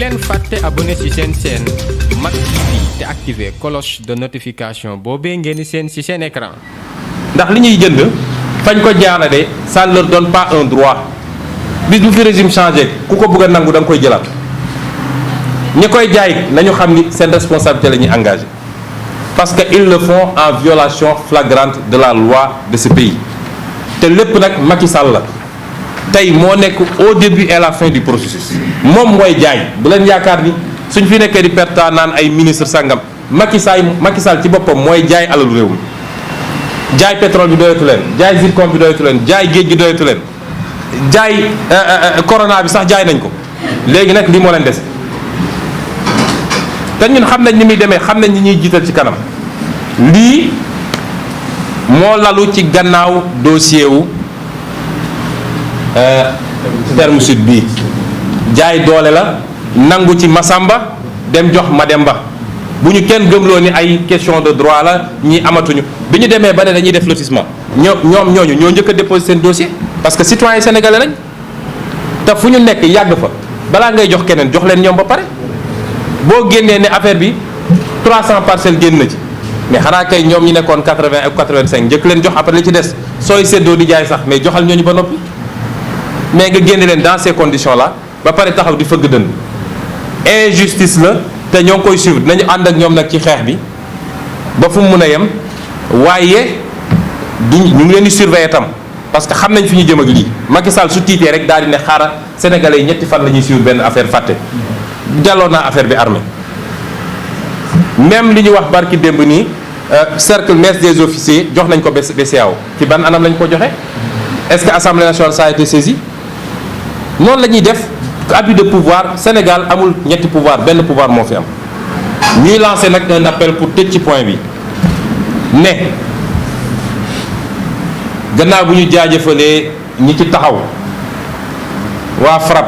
leen fàtte abonné ci seen chaîne Mak TV te activer cloche de notification boobee ngeen di seen ci seen écran. ndax li ñuy jënd fañ ko jaarale ça ne leur donne pas un droit bis bu fi régime changé ku ko bëgg a nangu da nga koy jëlaat ñi koy jaay nañu xam ni seen responsabilité la ñuy engagé parce que ils le font en violation flagrante de la loi de ce pays te lépp nag Macky Sall la tey moo nekk au début et à la fin du processus moom mooy jaay bu leen yaakaar ni suñ fi nekkee di perta naan ay ministre sangam Macky Sall ci boppam mooy jaay alalu réew mi jaay pétrole bi doyatu leen jaay zircon bi doyatu leen jaay géej gi doyatu leen jaay corona bi sax jaay nañ ko léegi nag lii moo leen des te ñun xam nañ ni muy demee xam nañ ni ñuy jiital ci kanam lii moo lalu ci gannaaw dossier wu terme sud bii jaay doole la nangu ci Masamba dem jox Mademba bu ñu kenn gëmloo ni ay question de droit la ñi amatuñu bi ñu demee ba ne dañuy def lotissement ñoom ñooñu ñoo njëkk a déposé seen dossier parce que citoyen sénégalais lañ te fu ñu nekk yàgg fa balaa ngay jox keneen jox leen ñoom ba pare boo génnee ne affaire bi 300 parcelles génn na ci mais xanaa kay ñoom ñi nekkoon 80 ak 85 njëkk leen jox après li ci des sooy séddoo di jaay sax mais joxal ñooñu ba noppi mais nga génne leen dans ces conditions là ba pare taxaw di fëgg dënn injustice la te ñoo ngi koy suivre dinañu ànd ak ñoom nag ci xeex bi ba fu mu mun a yem waaye ñu ngi leen di surveiller tam parce que xam nañ fi ñu jëm ak lii Macky Sall su tiitee rek daal di ne xaaral sénégalais yi ñetti fan la ñuy suivre benn affaire fàtte jàlloo naa affaire bi armée même li ñu wax barki démb nii cercle mess des officiers jox nañ ko BCEAO ci ban anam lañ ko joxe est-ce que assemblée nationale ça a été saisi noonu la ñuy def abus de pouvoir Sénégal amul ñetti pouvoir benn pouvoir moo fi am ñuy lancé nag un appel pour tëj ci point bi ne gannaaw bu ñu jaajëfalee ñi ci taxaw waa FRAPP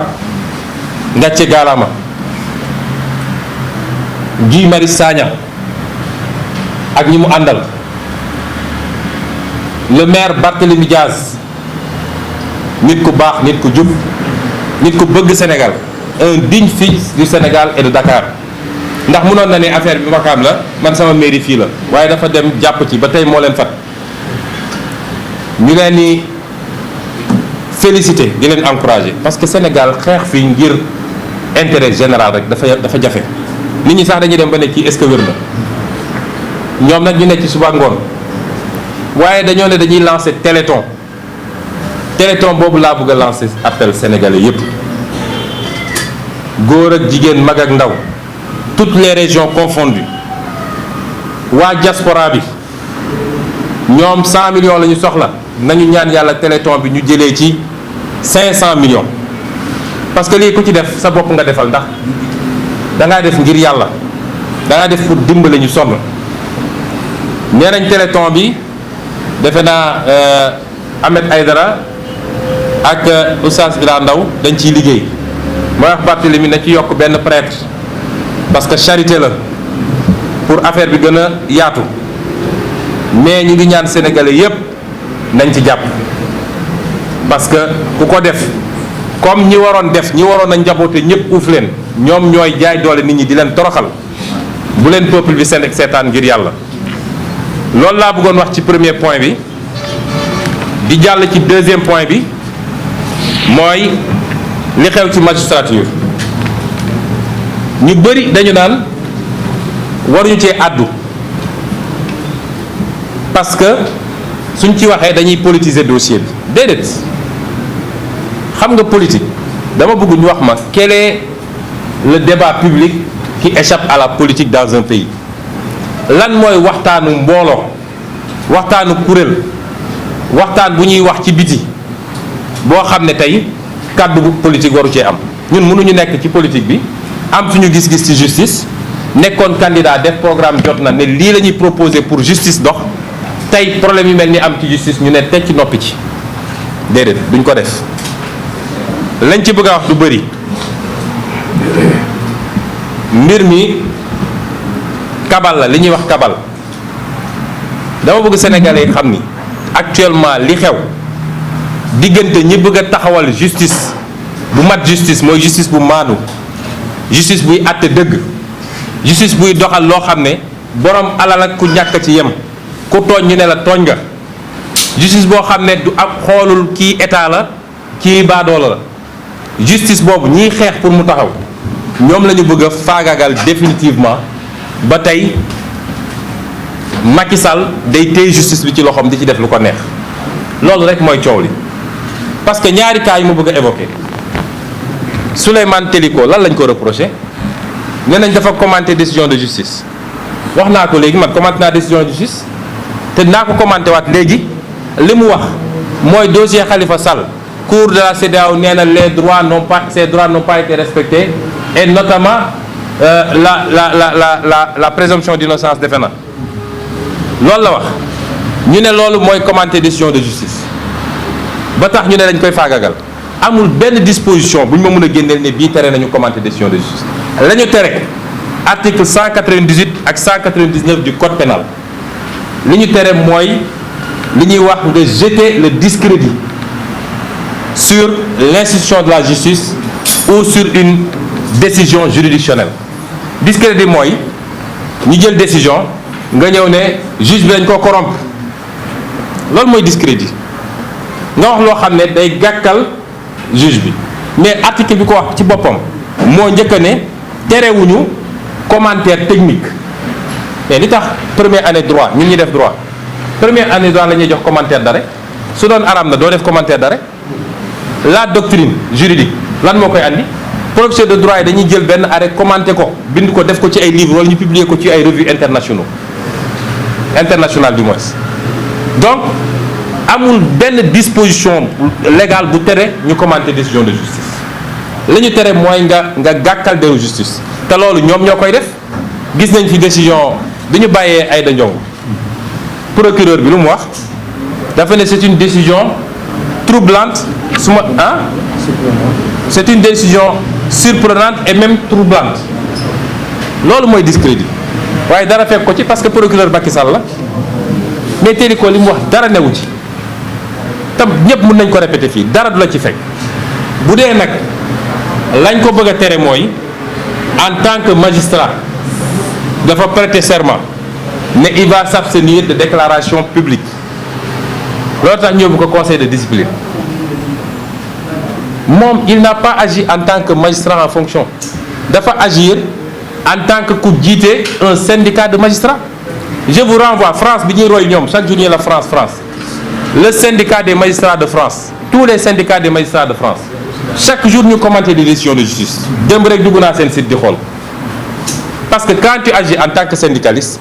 ngàcce gaalaama Guy Marius Sagna ak ñi mu àndal le maire Barthélémy Diaz nit ku baax nit ku jub nit ku bëgg Sénégal un digne fils du Sénégal et de Dakar ndax mënoon na ne affaire bi Wakaam la man sama mairie fii la waaye dafa dem jàpp ci ba tey moo leen fat ñu leen ni félicité di leen encouragé parce que Sénégal xeex fii ngir intérêt général rek dafa jafe nit ñi sax dañuy dem ba ne kii est-ce que wér na ñoom nag ñu nekk ci suba ngoon waaye dañoo ne dañuy lancer téléthon boobu laa bëgg a lancer appel sénégalais yépp góor ak jigéen mag ak ndaw toutes les régions confondues waa diaspora bi ñoom 100 millions la ñu soxla nañu ñaan yàlla téléthon bi ñu jëlee ci 500 millions parce que lii ku ci def sa bopp nga defal ndax dangaa def ngir yàlla dangaa def pour dimbale ñu sonn nee nañ téléthon bi defe naa Ahmed Aïdara ak Oustaz Ila Ndaw dañ ciy liggéey mooy wax Barthélémy na ci yokk benn prêtre parce que charité la pour affaire bi gën a yaatu mais ñu ngi ñaan sénégalais yépp nañ ci jàpp parce que ku ko def comme ñi waroon def ñi waroon a njaboote ñëpp uuf leen ñoom ñooy jaay doole nit ñi di leen toroxal bu leen peuple bi seen seetaan ngir yàlla loolu laa bëggoon wax ci premier point bi di jàll ci deuxième point bi mooy li xew ci magistrature ñu bëri dañu naan waruñu cee àddu parce que suñ ci waxee dañuy politiser dossier bi déedéet xam nga politique dama bëgg ñu wax ma quel est le débat public qui échappe à la politique dans un pays lan mooy waxtaanu mbooloo waxtaanu kuréel waxtaan bu ñuy wax ci biti boo xam ne tey kàddu bu politique waru cee am ñun mënuñu nekk ci politique bi am suñu gis-gis ci justice nekkoon candidat def programme jot na ne lii la ñuy proposer pour justice dox tey problème yu mel ni am ci justice ñu ne teg ci noppi ci déedéet duñ ko def lañ ci bëgg a wax du bëri mbir mi kabal la li ñuy wax kabal dama bëgg sénégalais yi xam ni actuellement li xew diggante ñi bëgg a taxawal justice bu mat justice mooy justice bu maanu justice buy àtte dëgg, justice buy doxal loo xam ne borom alal ak ku ñàkk ci yem, ku tooñ ñu ne la tooñ nga, justice boo xam ne du ab xoolul kii état la kii baadoola la. Justice boobu ñiy xeex pour mu taxaw ñoom la ñu bëgg a faagaagal définitivement ba tey Macky Sall day téye justice bi ci loxoom di ci def lu ko neex. loolu rek mooy coow li parce que ñaari cas yi mu bëgg a évoquer Souleymane Teliko lan lañ ko reproché nee nañ dafa commenter décision de justice. wax naa ko léegi man commenté naa décision de justice te naa ko commenté waat léegi li mu wax mooy dossier Khalifa Sall cour de la CEDEAO nee na ces droits n'ont pas été respectés et notamment la présomption d'innocence defe na loolu la wax ñu ne loolu mooy commenter décision de justice ba tax ñu ne dañ koy faagagal amul benn disposition bu ñu ma mën a génneel ne bii tere nañu commenter décision de justice la ñu tere article 198 ak 199 du code pénal li ñu tere mooy li ñuy wax nga jeter le discrédit sur l'institution de la justice ou sur une décision juridictionnelle. Discrédit mooy ñu jël décision nga ñëw ne juge bi dañ ko corrompre loolu mooy discrédit nga wax loo xam ne day gàkkal juge bi mais article bi ko wax ci boppam moo njëkk a ne terewuñu commentaire technique mais li tax première année droit ñun ñuy def droit première année droit la ñuy jox commentaire d'arrêt su doon araam na doo def commentaire d'arrêt. La doctrine juridique lan moo koy andi professeur de droit yi dañuy jël benn arrêt commenté ko bind ko def ko ci ay livres wala ñu publier ko ci ay revues internationales du moins. Donc amul benn disposition légale bu tere ñu commenter décision de justice la ñu tere mooy nga gàkkal deru justice te loolu ñoom ñoo koy def gis nañ fi décision bi ñu bàyyee Aïda Ndiongue procureur bi lu mu wax dafa ne c'est une décision troublante c'est une décision surprenante et même troublante loolu mooy discrédit waaye dara fekk ko ci parce que procureur Macky Sall la mais Teliko li mu wax dara newu ci tam ñëpp mën nañ ko répéter fii dara du la ci fekk bu dee nag lañ ko bëgg a tere mooy en tant que magistrat dafa prêter serment ne il va s'abstenir de déclaration publique loolu tax ñëw bu ko conseil de discipline moom il n'a pas agi en tant que magistrat en fonction dafa agir en tant que ku jiite un syndicat de magistrats. Je vous renvoie France bi ñuy roy ñoom chaque jour ñu la France le syndicat des magistrats de France tous les syndicats des magistrats de France chaque jour ñu commenter des décisions de justice démb rek dugg naa seen site di xool parce que quand tu agis en tant que syndicaliste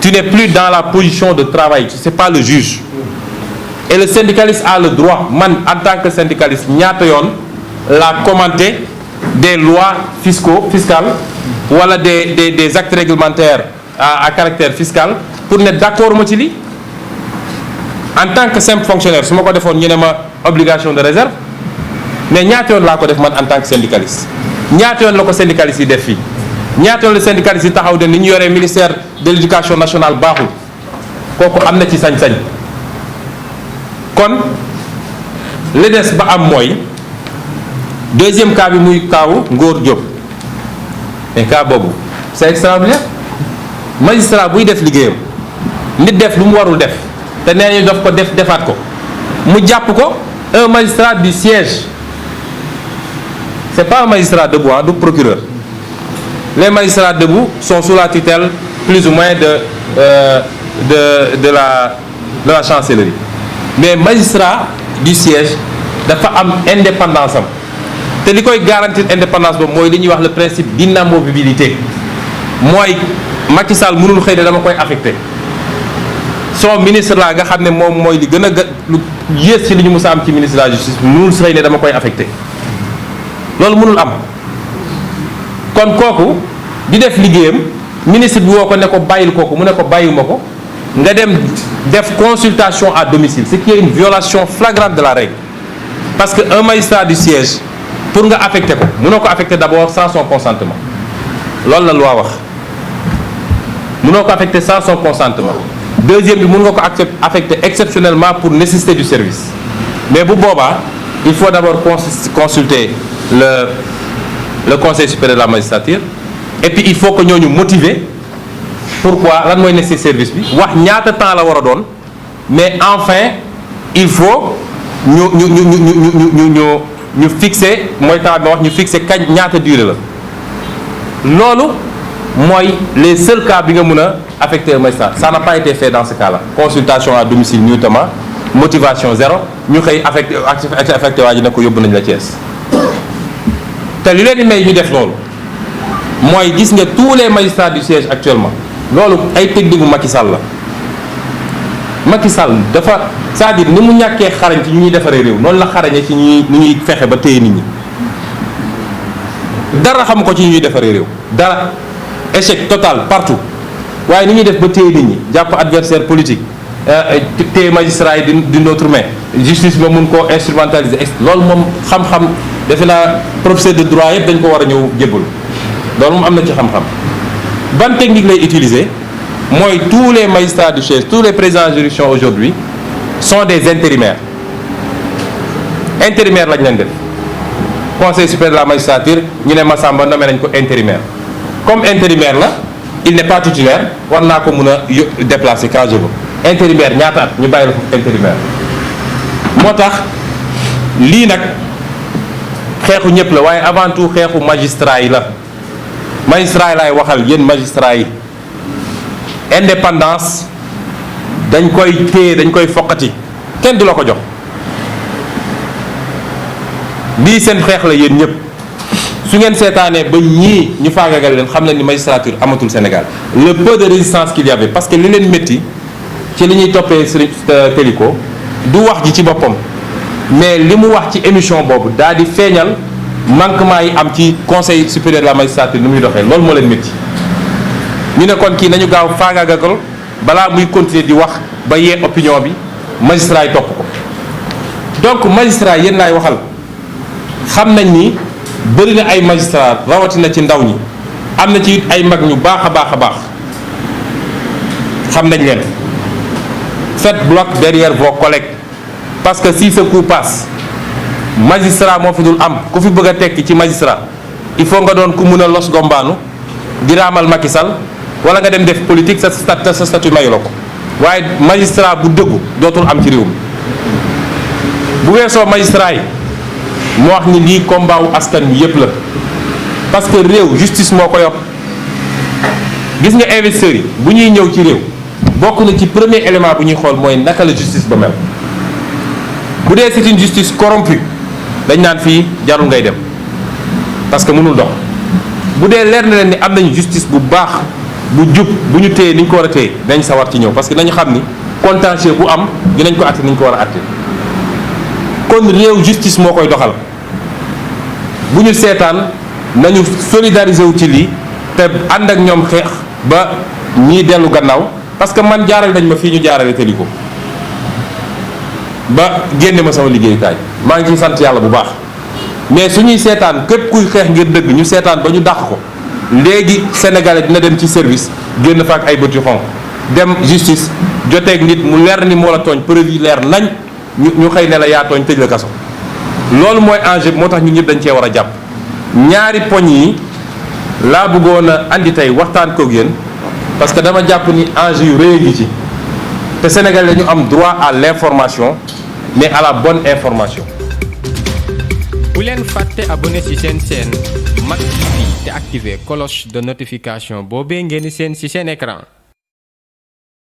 tu n'es plus dans la position de travail c'est pas le juge et le syndicaliste a le droit man en tant que syndicaliste ñaata yoon la commenter des lois fiscales wala des actes réglementaires à caractère fiscal pour ne d'accord ma ci lii en tant que simple fonctionnaire su ma ko defoon ñu ne ma obligation de réserve mais ñaata yoon laa ko def man en tant que syndicaliste ñaata yoon la ko syndicaliste yi def fii ñaata yoon la syndicaliste yi taxaw de ni ñu yoree ministère de l'éducation nationale baaxul kooku am na ci sañ-sañ kon li des ba am mooy deuxième cas bi muy kaawu Ngor Diop mais cas boobu c'est extraordinaire magistrat buy def liggéeyam nit def lu mu warul def te nee nañu daf ko defaat ko mu jàpp ko un magistrat du siège c'est pas un magistrat debout du procureur les magistrats debout sont sous la tutelle plus ou moins de la chancellerie mais magistrat du siège dafa am indépendance am te li koy garantir indépendance boobu mooy li ñuy wax le principe d'inamovibilité mooy Macky Sall mënul xëy ne dama koy affecté son ministre la nga xam ne moom mooy li gën a lu yées ci li ñu musa am ci ministre de la justice mënul xëy ne dama koy affecté loolu mënul am kon kooku di def liggéeyam ministre bi woo ko ne ko bàyyil kooku mu ne ko bàyyiwuma ko nga dem def consultation à domicile ce qui est une violation flagrante de la règle parce que un magistrat du siège pour nga affecté ko mënoo ko affecté d'abord sans son consentement loolu la loi wax mënoo ko affecté sans son consentement deuxième bi mën nga ko affecté exceptionnellement pour nécessité du service mais bu boobaa il faut d'abord consulter le conseil supérieur de la magistrature et puis il faut que ñooñu motiver pourquoi lan mooy nekk ci service bi wax ñaata temps la war a doon mais enfin il faut ñu fixer mooy temps bi wax ñu fixer kañ ñaata durée la loolu mooy les seuls cas bi nga mën a affecter un magistrat. Ça n'a pas été fait dans ce cas-là. Consultation à domicile notamment, motivation zéro, ñu xëy affecté waa ji ne ko yóbbu nañ la Thiès. te li leen di may ñu def loolu mooy gis nga tous les magistrats du siège actuellement loolu ay technique bu Macky Sall la. Macky Sall dafa c'est-à-dire ni mu ñàkkee xarañ ci ñu ñuy defaree réew noonu la xarañee ci ni ñuy fexe ba téye nit ñi dara xam ko ci ñuy defaree réew dara échec total partout. waaye ni ñuy def ba téye nit ñi jàpp adversaire politique téye magistrat yi d'une autre main justice ba mun koo instrumentaliser loolu moom xam-xam defe naa professeur de droit yëpp dañ ko war a ñëw jébbal loolu moom am na ci xam-xam. ban technique lay utiliser mooy tous les magistrats du siège tous les présidents de juridiction aujourd'hui sont des intérimaires intérimaires lañ leen def conseil supérieur de la magistrature ñu ne Massamba nommé nañ ko intérimaire comme intérimaire la. il n'est pas titulaire war naa ko mën a déplacer quand je veux intérimaire ñaata at ñu bàyyi la foofu intérimaire moo tax lii nag xeexu ñëpp la waaye avant tout xeexu magistrat yi la magistrat yi laay waxal yéen magistrat yi indépendance dañ koy téye dañ koy foqati kenn du la ko jox lii seen xeex la yéen ñëpp su ngeen seetaanee ba ñii ñu faagagal leen xam leen ni magistrature amatul Sénégal le peu de résistance qu'il y avait parce que li leen métti ci li ñuy toppee Serigne Téliko du wax ji ci boppam mais li mu wax ci émission boobu daal di feeñal manquement yi am ci conseil supérieur de la magistrature ni muy doxee loolu moo leen métti ñu ne kon kii nañu gaaw faagagal balaa muy continuer di wax ba yee opinion bi magistrat yi topp ko donc magistrat yéen laay waxal xam nañ ni bëri na ay magistrat rawatina ci ndaw ñi am na ci ay mag ñu baax a baax a baax xam nañ leen faites bloc derrière vos collègues parce que si ce coup passe magistrat moo fi dul am ku fi bëgg a tekki ci magistrat il faut nga doon ku mun a los gombaanu di raamal Macky Sall wala nga dem def politique sa statut mayu la ko waaye magistrat bu dëggu dootul am ci réew mi bu weesoo magistrat yi moo wax ni lii combat wu askan wi yëpp la parce que réew justice moo ko yokk gis nga investisseurs yi bu ñuy ñëw ci réew bokk na ci premier élément bu ñuy xool mooy naka la justice ba mel bu dee c'est une justice corrompue dañ naan fii jarul ngay dem parce que mënul dox bu dee leer na leen ni am nañu justice bu baax bu jub bu ñu téye ni ñu ko war a téye dañ sawar ci ñëw parce que nañu xam ni contentieux bu am dinañ ko àtte ni ñu ko war a àtte kon réew justice moo koy doxal bu ñu seetaan nañu solidariser wu ci lii te ànd ak ñoom xeex ba ñii dellu gannaaw parce que man jaaral nañ ma fii ñu jaarale Téliko ba génne ma sama liggéeyukaay maa ngi ciy sant yàlla bu baax mais suñuy seetaan képp kuy xeex ngir dëgg ñu seetaan ba ñu dàq ko léegi sénégalais dina dem ci service génn fa ak ay bët yu xonq dem justice joteeg nit mu leer ni moo la tooñ preuve yi leer nañ ñu xëy ne la yaa tooñ tëj la kaso loolu mooy enjeu moo tax ñun ñëpp dañ cee war a jàpp ñaari poñ yi laa bëggoon a andi tey waxtaan koog yéen parce que dama jàpp ni enjeu yu rëy ngi ci te Sénégal dañu am droit à l'information mais à la bonne information. bu leen fàtte abonné ci seen chaîne Mak TV te activer cloche de notification boobee ngeen di seen ci seen écran.